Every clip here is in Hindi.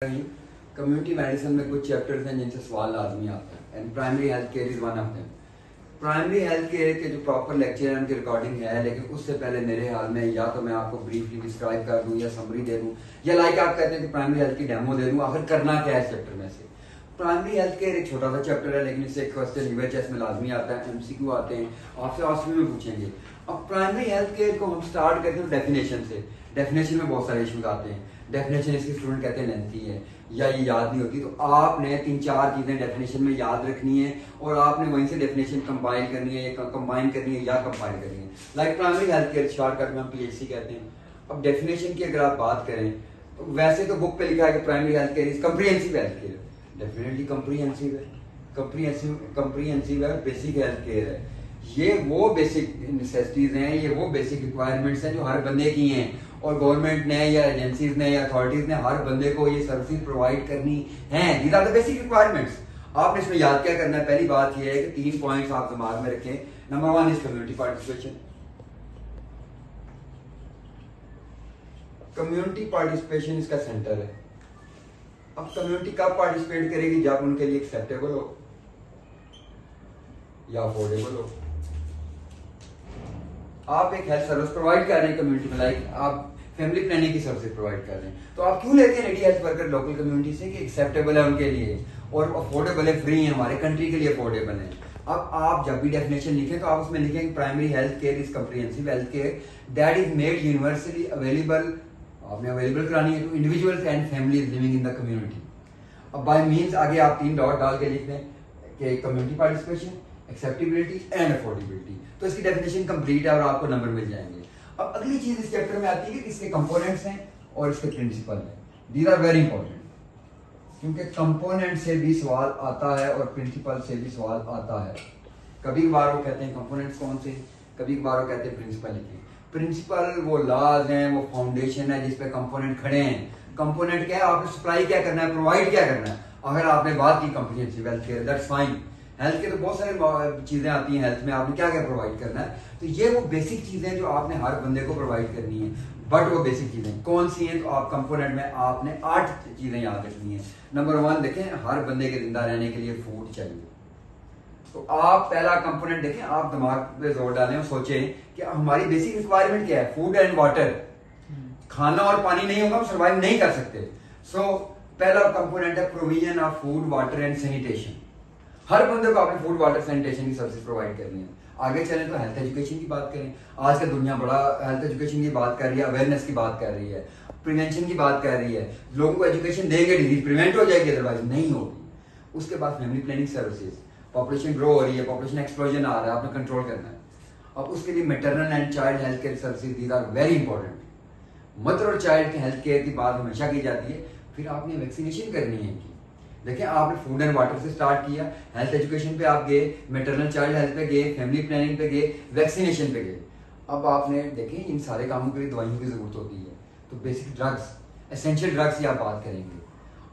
कम्युनिटी मेडिसिन में कुछ चैप्टर्स हैं जिनसे सवाल लाजमी आता है and primary health care is one of them. Primary health care के जो प्रॉपर लेक्चर है उनकी रिकॉर्डिंग है, लेकिन उससे पहले मेरे हाल में या तो मैं आपको ब्रीफली डिस्क्राइब कर दूं या समरी दे दूं या लाइक आप कहते हैं कि प्राइमरी हेल्थ की डेमो दे दूं। आखिर करना क्या है इस चैप्टर में से। प्राइमरी हेल्थ केयर एक छोटा सा चैप्टर है, लेकिन इससे एक क्वेश्चन यूएचएस में लाजमी आता है, एमसीक्यू आते हैं, आपसे ऑस्ट्री में पूछेंगे। अब प्राइमरी हेल्थ केयर को हम स्टार्ट करते हैं डेफिनेशन से। डेफिनेशन में बहुत सारे इशूज आते हैं। डेफिनेशन इसकी स्टूडेंट कहते हैं लेंथी है या ये याद नहीं होती, तो आपने 3-4 चीजें डेफिनेशन में याद रखनी है और आपने वहीं से डेफिनेशन कंबाइन करनी है या कंबाइन करनी है या कंबाइन करनी है। Like primary health care shortcut में हम पीएचसी कहते हैं। अब डेफिनेशन की अगर आप बात करें तो वैसे तो बुक पे लिखा है कि primary health care is comprehensive health care. Definitely comprehensive है, कम्प्रिहेंसिव है, बेसिक हेल्थ केयर है। ये वो बेसिक नेसेसिटीज हैं, ये वो बेसिक रिक्वायरमेंट्स हैं जो हर बंदे की हैं और गवर्नमेंट ने या एजेंसीज ने या अथॉरिटीज ने हर बंदे को ये सर्विसेज प्रोवाइड करनी है। These are the basic requirements. आपने इसमें याद क्या करना है? पहली बात ये है कि 3 पॉइंट्स आप दिमाग में रखें। Number 1 is community participation. Community participation इसका सेंटर है। अब कम्युनिटी कब पार्टिसिपेट करेगी? जब उनके लिए एक्सेप्टेबल हो या अफोर्डेबल हो। आप एक हेल्थ सर्विस प्रोवाइड कर रहे हैं कम्युनिटी में, लाइक आप फैमिली प्लानिंग की सर्विस प्रोवाइड कर रहे हैं, तो आप क्यों लेते हैं ready health worker local community से कि एक्सेप्टेबल है उनके लिए और अफोर्डेबल है, फ्री है, हमारे कंट्री के लिए अफोर्डेबल है। अब आप जब भी डेफिनेशन लिखें तो आप उसमें लिखें कि primary health care is comprehensive health care that is made universally available. आपने अवेलेबल करानी है to individuals and families living in the community. अब बाय मीन्स आगे आप 3 डॉट डाल के लिख दें कि community participation, acceptability and affordability, तो इसकी डेफिनेशन कंप्लीट है और आपको नंबर मिल जाएंगे। अब अगली चीज इस चैप्टर में आती है कि इसके कंपोनेंट्स हैं और इसके प्रिंसिपल हैं। दीज आर वेरी इंपॉर्टेंट, क्योंकि कंपोनेंट से भी सवाल आता है और प्रिंसिपल से भी सवाल आता है। कभी कभार वो कहते हैं कंपोनेंट्स कौन से, कभी कभार वो कहते हैं प्रिंसिपल लिखिए। प्रिंसिपल वो लॉज हैं, वो फाउंडेशन है जिसपे कंपोनेंट खड़े हैं। कंपोनेंट क्या है? आपने सप्लाई क्या करना है, प्रोवाइड क्या करना है। अगर आपने बात की comprehensive health care, that's fine. Health के तो बहुत सारी चीजें आती हैं हेल्थ में, आपने क्या क्या प्रोवाइड करना है, तो ये वो बेसिक चीजें जो आपने हर बंदे को प्रोवाइड करनी है। बट वो बेसिक चीजें कौन सी हैं? तो आप कंपोनेंट में आपने 8 चीजें याद रखनी है। नंबर 1 देखें, हर बंदे के जिंदा रहने के लिए फूड चाहिए। तो आप पहला कंपोनेंट देखें, आप दिमाग पे जोर डालें और सोचें कि हमारी बेसिक रिक्वायरमेंट क्या है। Food and water. खाना और पानी नहीं होगा हम सर्वाइव नहीं कर सकते। सो पहला कंपोनेंट है provision of food, water and sanitation. हर बंदे को आपने फूड, वाटर, सैनिटेशन की सर्विस प्रोवाइड करनी है। आगे चलें तो हेल्थ एजुकेशन की बात करें। आज का दुनिया बड़ा हेल्थ एजुकेशन की बात कर रही है, अवेयरनेस की बात कर रही है, प्रिवेंशन की बात कर रही है। लोगों को एजुकेशन देंगे, डिजीज प्रिवेंट हो जाएगी, अदरवाइज नहीं होगी। उसके बाद family planning services. Population grow हो रही है, पॉपुलेशन एक्सप्लोजन आ रहा है, आपने कंट्रोल करना है। अब उसके लिए maternal and child health care services, these are very important. Mother और चाइल्ड के हेल्थ केयर की बात हमेशा की जाती है। फिर आपने वैक्सीनेशन करनी है इनकी। देखिए, आपने फूड एंड वाटर से स्टार्ट किया, हेल्थ एजुकेशन पे आप गए, मैटरनल चाइल्ड हेल्थ पे गए, फैमिली प्लानिंग पे गए, वैक्सीनेशन पे गए। अब आपने देखें इन सारे कामों के लिए दवाइयों की जरूरत होती है, तो बेसिक ड्रग्स, एसेंशियल ड्रग्स की आप बात करेंगे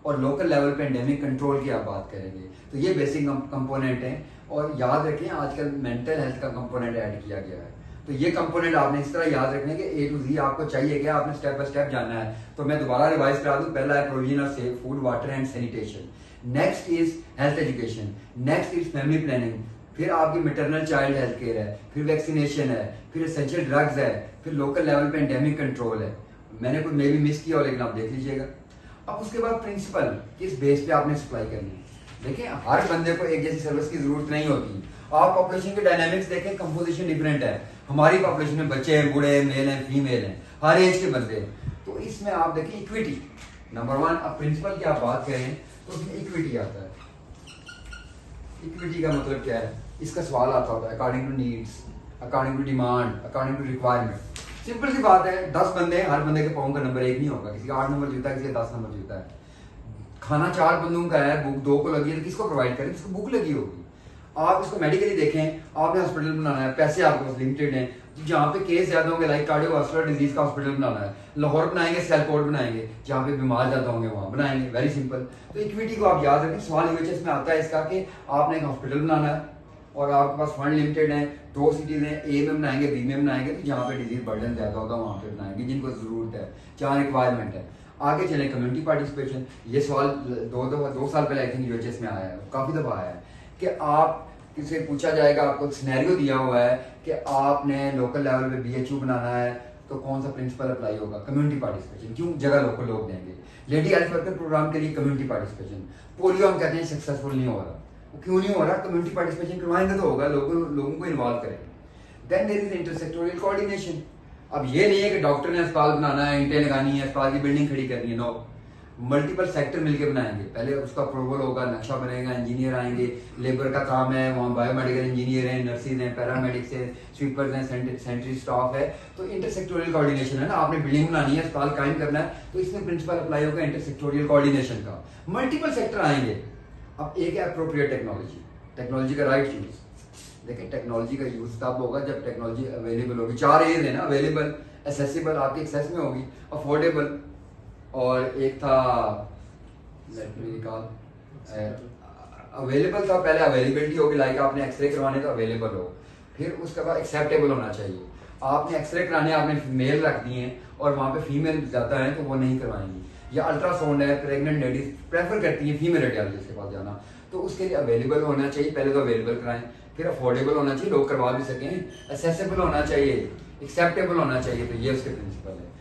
और लोकल लेवल पे एंडेमिक कंट्रोल की आप बात करेंगे। तो ये बेसिक कंपोनेंट हैं। और याद रखें आजकल मेंटल हेल्थ का कंपोनेंट ऐड किया गया है। तो ये कंपोनेंट आपने इस तरह याद रखने के A to Z आपको चाहिए क्या, आपने स्टेप बाय स्टेप जानना है। तो मैं दोबारा रिवाइज करा दूं। पहला है provision of safe food, water and sanitation. Next is health education. Next is family planning. फिर आपकी मैटरनल चाइल्ड हेल्थ केयर है, फिर वैक्सीनेशन है, फिर एसेंशियल ड्रग्स है, फिर लोकल लेवल पे एंडेमिक कंट्रोल है। मैंने कुछ मे भी मिस किया हो, लेकिन आप देख लीजिएगा। अब उसके बाद प्रिंसिपल, किस बेस पे आपने सप्लाई करनी है। देखिए, हर बंदे को एक जैसी सर्विस की जरूरत नहीं होती। आप पॉपुलेशन के डायनामिक्स देखें, कंपोजिशन डिफरेंट है। हमारी पॉपुलेशन में बच्चे हैं, बूढ़े, मेल हैं, फीमेल हैं, हर एज के बंदे हैं। तो इसमें आप देखिए इक्विटी नंबर 1। अब प्रिंसिपल की आप बात करें तो उसमें इक्विटी आता है। इक्विटी का मतलब क्या है? इसका सवाल आता होता है according to needs, according to demand, according to requirement. Simple सी बात है, 10 बंदे, हर बंदे के पाँव का नंबर एक नहीं होगा। किसी का 8 नंबर जीता है, किसी का 10 नंबर जीता है। खाना 4 बंदों का है, भूख 2 को लगी है, तो किसको प्रोवाइड करें? जिसको भूख लगी होगी। आप इसको मेडिकली देखें, आपने हॉस्पिटल बनाना है, पैसे आपके पास लिमिटेड हैं, जहाँ पे केस ज्यादा होंगे लाइक कार्डियोवास्कुलर डिजीज का हॉस्पिटल बनाना है, लाहौर बनाएंगे, सियालकोट बनाएंगे, जहाँ पे बीमार ज्यादा होंगे वहां बनाएंगे। Very simple. तो इक्विटी को आप याद रखें। सवाल यूएचएस में आता है इसका कि आपने एक हॉस्पिटल बनाना है और आपके पास फंड लिमिटेड है, 2 सिटीज हैं, ए में बनाएंगे, बी में बनाएंगे, तो जहाँ पे डिजीज बर्डन ज्यादा होगा वहां पे बनाएंगे, जिनको जरूरत है, जहाँ रिक्वायरमेंट है। आगे चले कम्युनिटी पार्टिसिपेशन। ये सवाल दो साल पहले आई थिंक यूएचएस में आया है, काफी दफा आया है कि आप किसी पूछा जाएगा, आपको सिनेरियो दिया हुआ है कि आपने लोकल लेवल पे बीएचयू बनाना है तो कौन सा प्रिंसिपल अप्लाई होगा? Community participation. क्यों? जगह लोकल लोग देंगे। लेडी हेल्थ वर्कर प्रोग्राम के लिए कम्युनिटी पार्टिसिपेशन। पोलियो हम कहते हैं सक्सेसफुल नहीं हो रहा, क्यों नहीं हो रहा? कम्युनिटी पार्टिसिपेशन करवाएंगे तो होगा, लोगों को इन्वॉल्व करेंगे। Then there is intersectoral coordination. अब ये नहीं है कि डॉक्टर ने अस्पताल बनाना है, ईंटें लगानी है, अस्पताल की बिल्डिंग खड़ी करनी है, नो। मल्टीपल सेक्टर मिलकर बनाएंगे। पहले उसका अप्रूवल होगा, नक्शा बनेगा, इंजीनियर आएंगे, लेबर का काम है, वहाँ बायोमेडिकल इंजीनियर हैं, नर्सिस हैं, पैरामेडिक्स हैं, स्वीपर्स हैं, सेंट्री स्टाफ है। तो इंटरसेक्टोरियल कोऑर्डिनेशन है ना, आपने बिल्डिंग बनानी है, अस्पताल कायम करना है, तो इसमें प्रिंसिपल अप्लाई होगा इंटरसेक्टोरियल कोऑर्डिनेशन का। मल्टीपल सेक्टर आएंगे। अब एक है अप्रोप्रिएट टेक्नोलॉजी, टेक्नोलॉजी का राइट यूज। देखिए टेक्नोलॉजी का यूज तब होगा जब टेक्नोलॉजी अवेलेबल होगी। 4 एज है ना, अवेलेबल, एसेसिबल, आपके एक्सेस में होगी, अफोर्डेबल, और एक था अवेलेबल था। पहले अवेलेबिलिटी होगी, लाइक आपने एक्सरे करवाने तो अवेलेबल हो। फिर उसके बाद एक्सेप्टेबल होना चाहिए। आपने एक्सरे कराने, आपने मेल रख दिए हैं और वहाँ पे फीमेल जाता है तो वो नहीं करवाएंगी। या अल्ट्रासाउंड है, प्रेग्नेंट लेडीज प्रेफर करती है फीमेल रेडियोलॉजिस्ट के पास जाना, तो उसके लिए अवेलेबल होना चाहिए। पहले तो अवेलेबल कराएं, फिर अफोर्डेबल होना चाहिए, लोग करवा भी सकें, एसेसिबल होना चाहिए, एक्सेप्टेबल होना चाहिए। तो ये उसके प्रिंसिपल है।